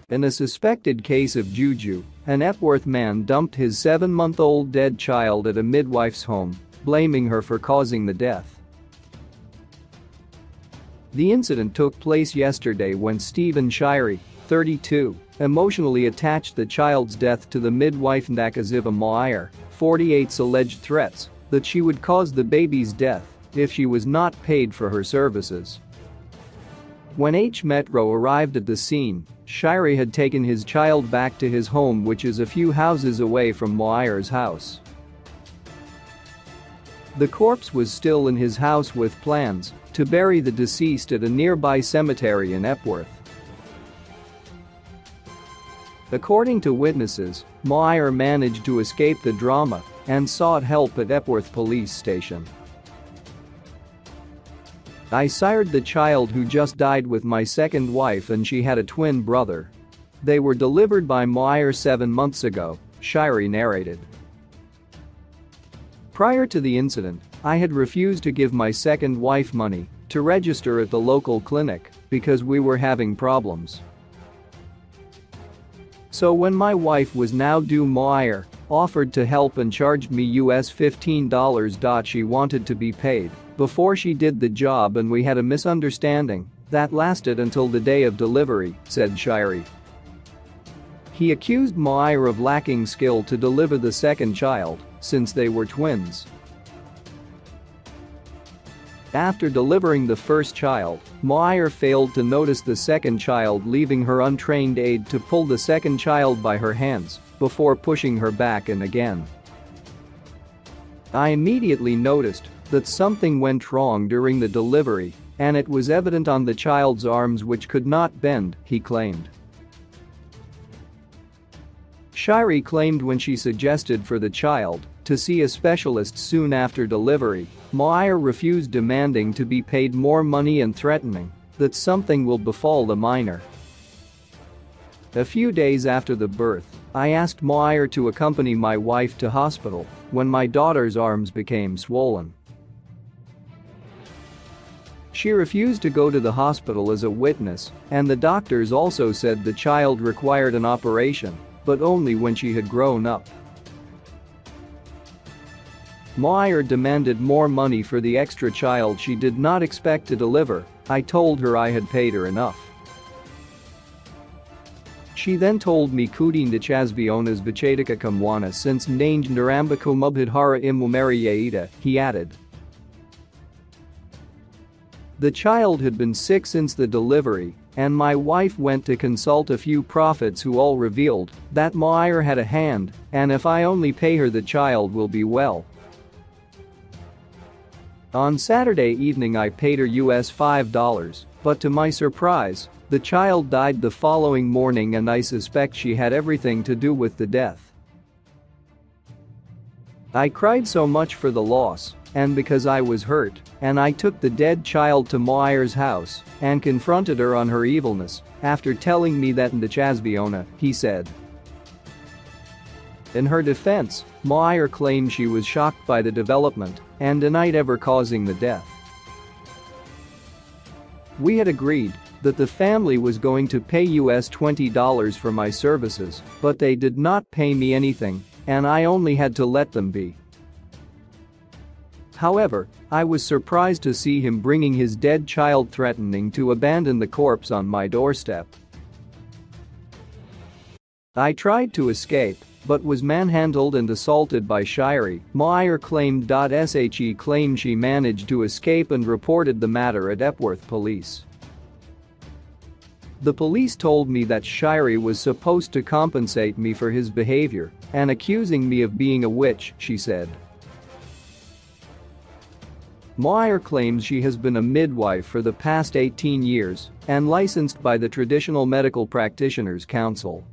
In a suspected case of juju, an Epworth man dumped his 7-month-old dead child at a midwife's home, blaming her for causing the death. The incident took place yesterday when Stephen Shirey, 32, emotionally attached the child's death to the midwife Nakaziva Moir, 48's alleged threats that she would cause the baby's death if she was not paid for her services. When H-Metro arrived at the scene, Shirey had taken his child back to his home, which is a few houses away from Moir's house. The corpse was still in his house with plans to bury the deceased at a nearby cemetery in Epworth. According to witnesses, Moir managed to escape the drama and sought help at Epworth police station. "I sired the child who just died with my second wife, and she had a twin brother. They were delivered by Moir 7 months ago," Shirey narrated. "Prior to the incident, I had refused to give my second wife money to register at the local clinic because we were having problems. So when my wife was now due, Moir offered to help and charged me US $15. She wanted to be paid before she did the job, and we had a misunderstanding that lasted until the day of delivery," said Shirey. He accused Moir of lacking skill to deliver the second child since they were twins. After delivering the first child, Moir failed to notice the second child, leaving her untrained aide to pull the second child by her hands before pushing her back in again. "I immediately noticed that something went wrong during the delivery, and it was evident on the child's arms, which could not bend," he claimed. Shirey claimed when she suggested for the child to see a specialist soon after delivery, Moir refused, demanding to be paid more money and threatening that something will befall the minor. "A few days after the birth, I asked Moir to accompany my wife to hospital when my daughter's arms became swollen. She refused to go to the hospital as a witness, and the doctors also said the child required an operation, but only when she had grown up." Moir demanded more money for the extra child she did not expect to deliver. "I told her I had paid her enough. She then told me kuti ndachazvionas vichaitika kamwana since nange ndaramba kumubhadhara imumeriyaita," he added. "The child had been sick since the delivery, and my wife went to consult a few prophets who all revealed that Moir had a hand, and if I only pay her, the child will be well. On Saturday evening I paid her US $5, but to my surprise, the child died the following morning, and I suspect she had everything to do with the death. I cried so much for the loss, and because I was hurt, and I took the dead child to Moir's house and confronted her on her evilness after telling me that ndachazviona," he said. In her defense, Moir claimed she was shocked by the development and denied ever causing the death. "We had agreed that the family was going to pay US $20 for my services, but they did not pay me anything, and I only had to let them be. However, I was surprised to see him bringing his dead child, threatening to abandon the corpse on my doorstep. I tried to escape, but was manhandled and assaulted by Shirey," Moir claimed. She claimed she managed to escape and reported the matter at Epworth police. "The police told me that Shirey was supposed to compensate me for his behavior and accusing me of being a witch," she said. Moir claims she has been a midwife for the past 18 years and licensed by the Traditional Medical Practitioners Council.